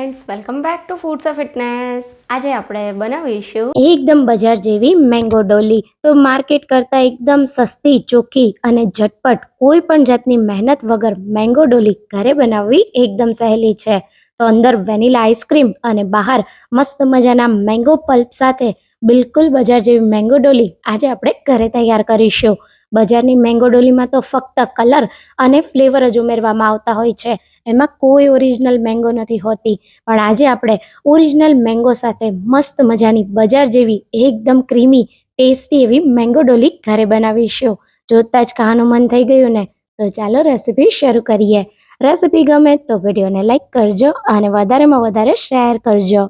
Friends, welcome back to foods of fitness. આજે આપણે બનાવીશું એકદમ બજાર જેવી મેંગો ડોલી. તો માર્કેટ કરતાં એકદમ સસ્તી, ચોખ્ખી અને ઝટપટ કોઈ પણ જાતની મહેનત વગર મેંગો ડોલી ઘરે બનાવવી એકદમ સહેલી છે. તો અંદર વેનીલા આઈસ્ક્રીમ અને બહાર મસ્ત મજાના મેંગો પલ્પ સાથે બિલકુલ બજાર જેવી મેંગો ડોલી આજે આપણે ઘરે તૈયાર કરીશું. બજારની મેંગો ડોલીમાં તો ફક્ત કલર અને ફ્લેવર જ ઉમેરવામાં આવતા હોય છે, એમાં કોઈ ઓરિજિનલ મેંગો નથી હોતી. પણ આજે આપણે ઓરિજિનલ મેંગો સાથે મસ્ત મજાની બજાર જેવી એકદમ ક્રીમી ટેસ્ટી એવી મેંગો ડોલી ઘરે બનાવીશું. જોતાં જ ખાવાનું મન થઈ ગયું ને? તો ચાલો રેસીપી શરૂ કરીએ. રેસીપી ગમે તો વિડીયોને લાઈક કરજો અને વધારેમાં વધારે શેર કરજો.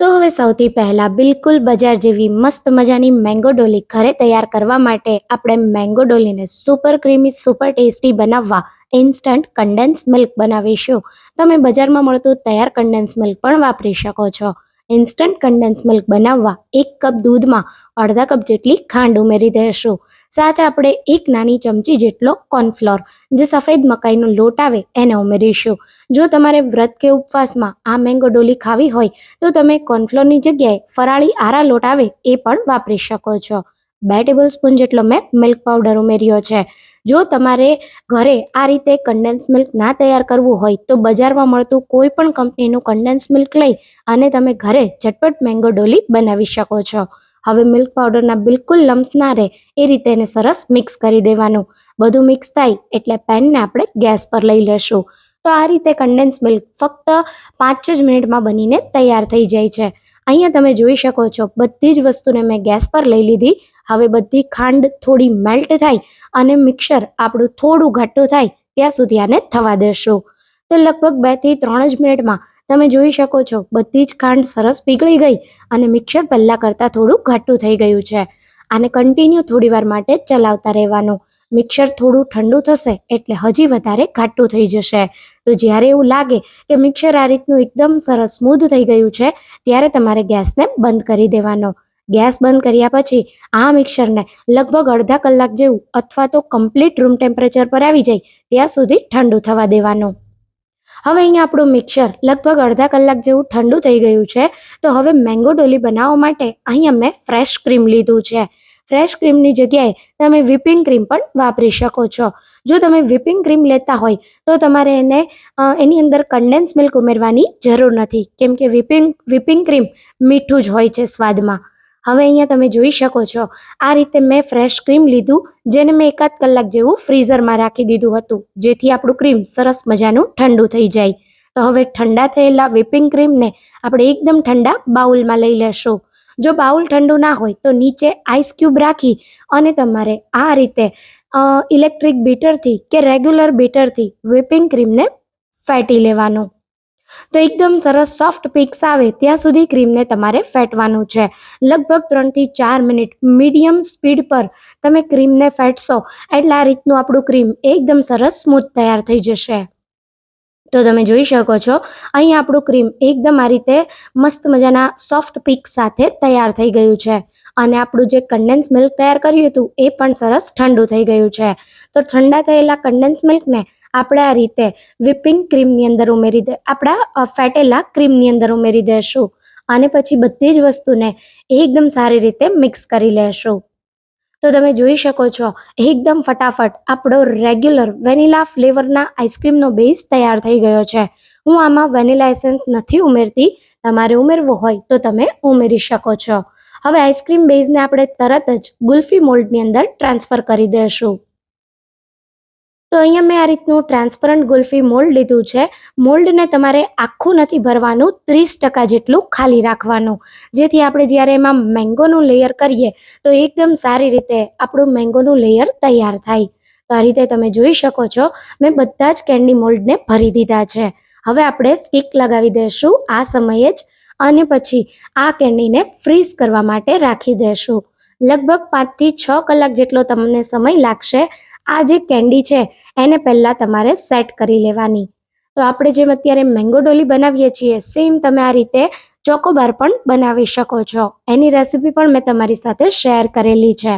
તો હવે સૌથી પહેલાં બિલકુલ બજાર જેવી મસ્ત મજાની મેંગો ડોલી ઘરે તૈયાર કરવા માટે આપણે મેંગો ડોલીને સુપર ક્રીમી સુપર ટેસ્ટી બનાવવા ઇન્સ્ટન્ટ કન્ડેન્સ મિલ્ક બનાવીશું. તમે બજારમાં મળતું તૈયાર કન્ડેન્સ મિલ્ક પણ વાપરી શકો છો. ઇન્સ્ટન્ટ કન્ડેન્સ મિલ્ક બનાવવા 1 કપ દૂધમાં અડધા કપ જેટલી ખાંડ ઉમેરી દઈશું. સાથે આપણે 1 નાની ચમચી જેટલો કોર્નફ્લોર, જે સફેદ મકાઈનો લોટ આવે, એને ઉમેરીશું. જો તમારે વ્રત કે ઉપવાસમાં આ મેંગો ડોલી ખાવી હોય તો તમે કોર્નફ્લોરની જગ્યાએ ફરાળી આરા લોટ આવે એ પણ વાપરી શકો છો. 2 ટેબલ સ્પૂન જેટલો મેં મિલ્ક પાવડર ઉમેર્યો છે. જો તમારે ઘરે આ રીતે કન્ડેન્સ મિલ્ક ના તૈયાર કરવું હોય તો બજારમાં મળતું કોઈ પણ કંપનીનું કન્ડેન્સ મિલ્ક લઈ અને તમે ઘરે ઝટપટ મેંગો ડોલી બનાવી શકો છો. હવે મિલ્ક પાવડરના બિલકુલ લમ્સ ના રહે એ રીતે એને સરસ મિક્સ કરી દેવાનું. બધું મિક્સ થાય એટલે પેનને આપણે ગેસ પર લઈ લેશું. તો આ રીતે કન્ડેન્સ મિલ્ક ફક્ત 5 જ મિનિટમાં બનીને તૈયાર થઈ જાય છે. અહીંયા તમે જોઈ શકો છો, બધી જ વસ્તુને મેં ગેસ પર લઈ લીધી. હવે બધી ખાંડ થોડી મેલ્ટ થાય અને મિક્સર આપણું થોડું ઘાટું થાય ત્યાં સુધી આને થવા દેશું. તો લગભગ 2 થી 3 જ મિનિટમાં તમે જોઈ શકો છો, બધી જ ખાંડ સરસ પીગળી ગઈ અને મિક્સર પહેલાં કરતાં થોડું ઘાટું થઈ ગયું છે. આને કન્ટિન્યુ થોડી વાર માટે ચલાવતા રહેવાનું. મિક્સર થોડું ઠંડુ થશે એટલે હજી વધારે ઘાટું થઈ જશે. તો જ્યારે એવું લાગે કે મિક્સર આ રીતનું એકદમ સરસ સ્મૂધ થઈ ગયું છે, ત્યારે તમારે ગેસને બંધ કરી દેવાનો. ગેસ બંધ કર્યા પછી આ મિક્સરને લગભગ અડધા કલાક જેવું અથવા તો કમ્પ્લીટ રૂમ ટેમ્પરેચર પર આવી જાય ત્યાં સુધી ઠંડુ થવા દેવાનું. હવે અહીંયા આપણું મિક્સર લગભગ અડધા કલાક જેવું ઠંડુ થઈ ગયું છે. તો હવે મેંગો ડોલી બનાવવા માટે અહીંયા મેં ફ્રેશ ક્રીમ લીધું છે. ફ્રેશ ક્રીમની જગ્યાએ તમે વિપિંગ ક્રીમ પણ વાપરી શકો છો. જો તમે વિપિંગ ક્રીમ લેતા હોય તો તમારે એની અંદર કન્ડેન્સ મિલ્ક ઉમેરવાની જરૂર નથી, કેમ કે વિપિંગ ક્રીમ મીઠું જ હોય છે સ્વાદમાં. હવે અહીંયા તમે જોઈ શકો છો, આ રીતે મેં ફ્રેશ ક્રીમ લીધું, જેને મેં 1 કલાક જેવું ફ્રીઝરમાં રાખી દીધું હતું, જેથી આપણું ક્રીમ સરસ મજાનું ઠંડુ થઈ જાય. તો હવે ઠંડા થયેલા વિપિંગ ક્રીમને આપણે એકદમ ઠંડા બાઉલમાં લઈ લેશું. જો બાઉલ ઠંડુ ના હોય તો નીચે આઈસ ક્યુબ રાખી અને તમારે આ રીતે ઇલેક્ટ્રિક બીટરથી કે રેગ્યુલર બીટરથી વિપિંગ ક્રીમને ફેટી લેવાનું. તો એકદમ સરસ સોફ્ટ પીક્સ આવે ત્યાં સુધી ક્રીમને તમારે ફેટવાનું છે. લગભગ 3 થી 4 મિનિટ મીડિયમ સ્પીડ પર તમે ક્રીમને ફેટશો એટલે આ રીતનું આપણું ક્રીમ એકદમ સરસ સ્મૂથ તૈયાર થઈ જશે. તો તમે જોઈ શકો છો, અહીં આપણું ક્રીમ એકદમ આ રીતે મસ્ત મજાના સોફ્ટ પીક સાથે તૈયાર થઈ ગયું છે. અને આપણું જે કન્ડેન્સ મિલ્ક તૈયાર કર્યું હતું એ પણ સરસ ઠંડુ થઈ ગયું છે. તો ઠંડા થયેલા કન્ડેન્સ મિલ્કને આપણે આ રીતે વિપિંગ ક્રીમની અંદર આપણા ફેટેલા ક્રીમની અંદર ઉમેરી દઈશું. અને પછી બધી જ વસ્તુને એકદમ સારી રીતે મિક્સ કરી લેશું. તો તમે જોઈ શકો છો, એકદમ ફટાફટ આપણો રેગ્યુલર વેનીલા ફ્લેવરના આઈસ્ક્રીમનો બેઝ તૈયાર થઈ ગયો છે. હું આમાં વેનીલા એસેન્સ નથી ઉમેરતી, તમારે ઉમેરવો હોય તો તમે ઉમેરી શકો છો. હવે આઈસ્ક્રીમ બેઝને આપણે તરત જ ગુલ્ફી મોલ્ડની અંદર ટ્રાન્સફર કરી દઈશું. તો અહીંયા મેં આ રીતનું ટ્રાન્સપરન્ટ ગુલ્ફી મોલ્ડ લીધું છે. મોલ્ડને તમારે આખું નથી ભરવાનું, 30% જેટલું ખાલી રાખવાનું, જેથી આપણે જ્યારે એમાં મેંગોનું લેયર કરીએ તો એકદમ સારી રીતે આપણું મેંગોનું લેયર તૈયાર થાય. તો આ રીતે તમે જોઈ શકો છો, મેં બધા જ કેન્ડી મોલ્ડને ભરી દીધા છે. હવે આપણે સ્ટીક લગાવી દઈશું આ સમયે જ, અને પછી આ કેન્ડીને ફ્રીઝ કરવા માટે રાખી દઈશું. લગભગ 5 થી 6 કલાક જેટલો તમને સમય લાગશે. આ જે કેન્ડી છે એને પહેલાં તમારે સેટ કરી લેવાની. તો આપણે જેમ અત્યારે મેંગો ડોલી બનાવીએ છીએ, સેમ તમે આ રીતે ચોકોબાર પણ બનાવી શકો છો. એની રેસીપી પણ મેં તમારી સાથે શેર કરેલી છે.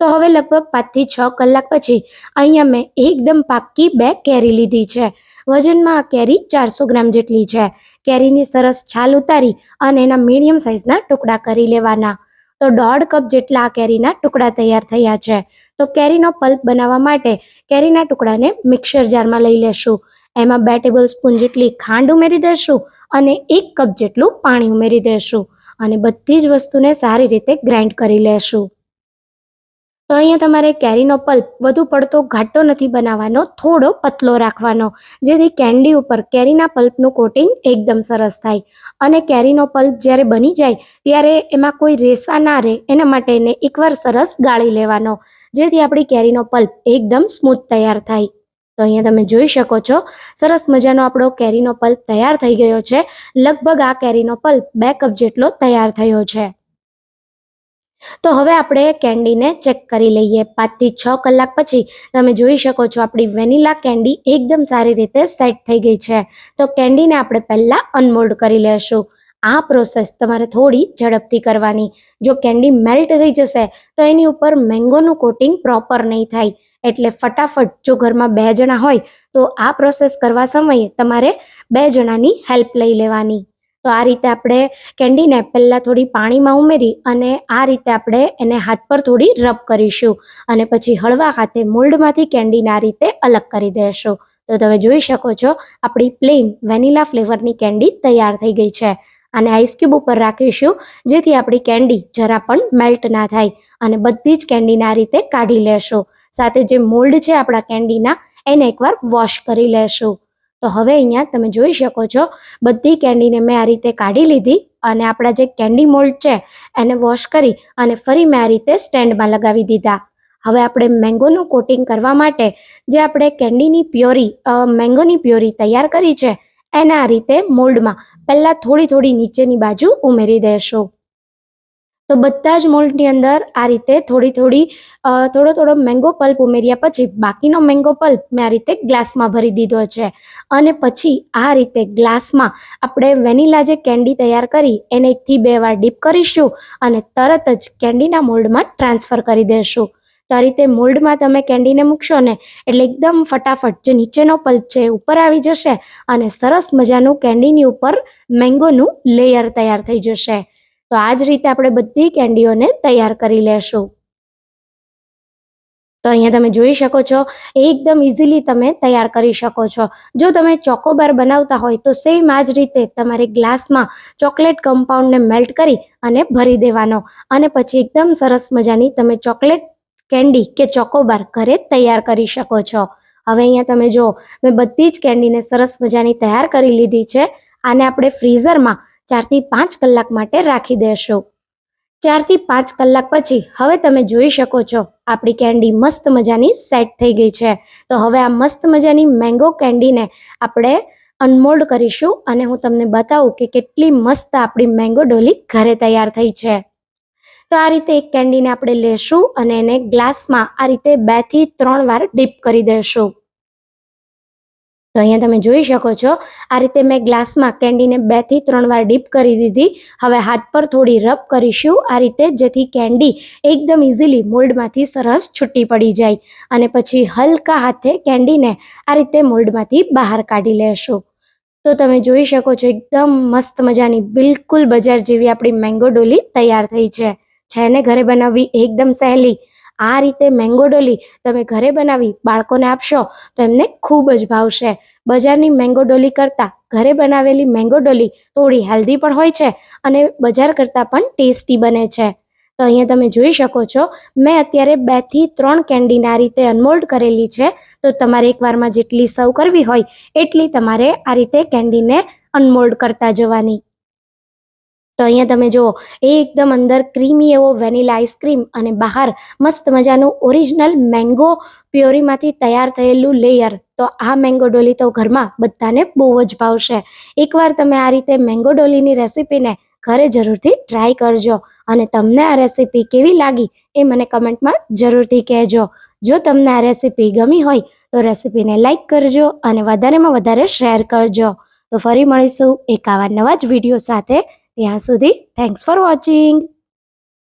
તો હવે લગભગ 5 થી 6 કલાક પછી અહીંયા મેં એકદમ પાક્કી 2 કેરી લીધી છે. વજનમાં આ કેરી 400 ગ્રામ જેટલી છે. કેરીની સરસ છાલ ઉતારી અને એના મીડિયમ સાઇઝના ટુકડા કરી લેવાના. તો 1.5 કપ જેટલા આ કેરીના ટુકડા તૈયાર થયા છે. તો કેરીનો પલ્પ બનાવવા માટે કેરીના ટુકડાને મિક્સર જારમાં લઈ લેશું. એમાં 2 ટેબલ સ્પૂન જેટલી ખાંડ ઉમેરી દઈશું અને 1 કપ જેટલું પાણી ઉમેરી દઈશું અને બધી જ વસ્તુને સારી રીતે ગ્રાઇન્ડ કરી લેશું. તો અહીંયા તમારે કેરીનો પલ્પ વધુ પડતો ઘાટો નથી બનાવવાનો, થોડો પતલો રાખવાનો, જેથી કેન્ડી ઉપર કેરીના પલ્પનું કોટિંગ એકદમ સરસ થાય. અને કેરીનો પલ્પ જ્યારે બની જાય ત્યારે એમાં કોઈ રેસા ના રહે એના માટે એને એકવાર સરસ ગાળી લેવાનો, જેથી આપણી કેરીનો પલ્પ એકદમ સ્મૂથ તૈયાર થાય. તો અહીંયા તમે જોઈ શકો છો સરસ મજાનો આપણો કેરીનો પલ્પ તૈયાર થઈ ગયો છે. લગભગ આ કેરીનો પલ્પ 2 કપ જેટલો તૈયાર થયો છે. તો હવે આપણે કેન્ડીને ચેક કરી લઈએ. 5 થી 6 કલાક પછી તમે જોઈ શકો છો આપણી વેનીલા કેન્ડી એકદમ સારી રીતે સેટ થઈ ગઈ છે. તો કેન્ડીને આપણે પહેલાં અનમોલ્ડ કરી લેશું. આ પ્રોસેસ તમારે થોડી ઝડપથી કરવાની. જો કેન્ડી મેલ્ટ થઈ જશે તો એની ઉપર મેંગોનું કોટિંગ પ્રોપર નહીં થાય. એટલે ફટાફટ જો ઘરમાં 2 જણા હોય તો આ પ્રોસેસ કરવા સમયે તમારે 2 જણાની હેલ્પ લઈ લેવાની. તો આ રીતે આપણે કેન્ડીને પહેલાં થોડી પાણીમાં ઉમેરી અને આ રીતે આપણે એને હાથ પર થોડી રબ કરીશું અને પછી હળવા હાથે મોલ્ડમાંથી કેન્ડીને આ રીતે અલગ કરી દઈશું. તો તમે જોઈ શકો છો આપણી પ્લેન વેનીલા ફ્લેવરની કેન્ડી તૈયાર થઈ ગઈ છે. અને આઈસ ક્યુબ ઉપર રાખીશું જેથી આપણી કેન્ડી જરા પણ મેલ્ટ ના થાય અને બધી જ કેન્ડીને આ રીતે કાઢી લેશું. સાથે જે મોલ્ડ છે આપણા કેન્ડીના એને એકવાર વોશ કરી લેશું. તો હવે અહીંયા તમે જોઈ શકો છો બધી કેન્ડીને મેં આ રીતે કાઢી લીધી અને આપણા જે કેન્ડી મોલ્ડ છે એને વોશ કરી અને ફરી મેં આ રીતે સ્ટેન્ડમાં લગાવી દીધા. હવે આપણે મેંગોનું કોટિંગ કરવા માટે જે આપણે કેન્ડીની મેંગોની પ્યોરી તૈયાર કરી છે એને આ રીતે મોલ્ડમાં પહેલાં થોડી નીચેની બાજુ ઉમેરી દઈશું. તો બધા જ મોલ્ડની અંદર આ રીતે થોડો મેંગો પલ્પ ઉમેર્યા પછી બાકીનો મેંગો પલ્પ મેં આ રીતે ગ્લાસમાં ભરી દીધો છે અને પછી આ રીતે ગ્લાસમાં આપણે વેનીલા જે કેન્ડી તૈયાર કરી એને 1 થી 2 વાર ડીપ કરીશું અને તરત જ કેન્ડીના મોલ્ડમાં ટ્રાન્સફર કરી દઈશું. તો આ રીતે મોલ્ડમાં તમે કેન્ડીને મૂકશો ને એટલે એકદમ ફટાફટ જે નીચેનો પલ્પ છે એ ઉપર આવી જશે અને સરસ મજાનું કેન્ડીની ઉપર મેંગોનું લેયર તૈયાર થઈ જશે. તો આ જ રીતે આપણે બધી કેન્ડીઓને તૈયાર કરી લેશું. તો અહીંયા તમે જોઈ શકો છો એકદમ ઇઝીલી તમે તૈયાર કરી શકો છો. જો તમે ચોકોબાર બનાવતા હોય તો સેમ આ જ રીતે તમારે ગ્લાસમાં ચોકલેટ કમ્પાઉન્ડને મેલ્ટ કરી અને ભરી દેવાનો અને પછી એકદમ સરસ મજાની તમે ચોકલેટ કેન્ડી કે ચોકોબાર ઘરે તૈયાર કરી શકો છો. હવે અહીંયા તમે જો મેં બધી જ કેન્ડીને સરસ મજાની તૈયાર કરી લીધી છે. આને આપણે ફ્રીઝરમાં 4 થી 5 કલાક માટે રાખી દેશું. 4 થી 5 કલાક પછી હવે તમે જોઈ શકો છો આપણી કેન્ડી મસ્ત મજાની સેટ થઈ ગઈ છે. તો હવે આ મસ્ત મજાની મેંગો કેન્ડીને આપણે અનમોલ્ડ કરીશું અને હું તમને બતાવું કે કેટલી મસ્ત આપણી મેંગો ડોલી ઘરે તૈયાર થઈ છે. તો આ રીતે એક કેન્ડીને આપણે લેશું અને એને ગ્લાસમાં આ રીતે 2 થી 3 વાર ડીપ કરી દઈશું. તો અહીંયા તમે જોઈ શકો છો આ રીતે મેં ગ્લાસમાં કેન્ડીને 2 થી 3 વાર ડીપ કરી દીધી. હવે હાથ પર થોડી રબ કરીશું આ રીતે, જેથી કેન્ડી એકદમ ઇઝીલી મોલ્ડમાંથી સરસ છૂટી પડી જાય અને પછી હલકા હાથે કેન્ડીને આ રીતે મોલ્ડમાંથી બહાર કાઢી લેશું. તો તમે જોઈ શકો છો એકદમ મસ્ત મજાની બિલકુલ બજાર જેવી આપણી મેંગો ડોલી તૈયાર થઈ છે. ને ઘરે બનાવવી એકદમ સહેલી. આ રીતે મેંગો ડોલી તમે ઘરે બનાવી બાળકોને આપશો તો એમને ખૂબ જ ભાવશે. બજારની મેંગો ડોલી કરતાં ઘરે બનાવેલી મેંગો ડોલી થોડી હેલ્ધી પણ હોય છે અને બજાર કરતાં પણ ટેસ્ટી બને છે. તો અહીંયા તમે જોઈ શકો છો મેં અત્યારે 2 થી 3 કેન્ડીને આ રીતે અનમોલ્ડ કરેલી છે. તો તમારે એકવારમાં જેટલી સર્વ કરવી હોય એટલી તમારે આ રીતે કેન્ડીને અનમોલ્ડ કરતા જવાની. તો અહીંયા તમે જુઓ એકદમ અંદર ક્રીમી એવો વેનીલા આઈસ્ક્રીમ અને બહાર મસ્ત મજાનું ઓરિજિનલ મેંગો પ્યોરીમાંથી તૈયાર થયેલું લેયર. તો આ મેંગો ડોલી તો ઘરમાં બધાને બહુ જ ભાવશે. એકવાર તમે આ રીતે મેંગો ડોલીની રેસીપીને ઘરે જરૂરથી ટ્રાય કરજો અને તમને આ રેસીપી કેવી લાગી એ મને કમેન્ટમાં જરૂરથી કહેજો. જો તમને આ રેસીપી ગમી હોય તો રેસીપીને લાઈક કરજો અને વધારેમાં વધારે શેર કરજો. તો ફરી મળીશું એક આવા નવા જ વિડીયો સાથે. ત્યાં સુધી થેન્ક્સ ફોર વોચિંગ.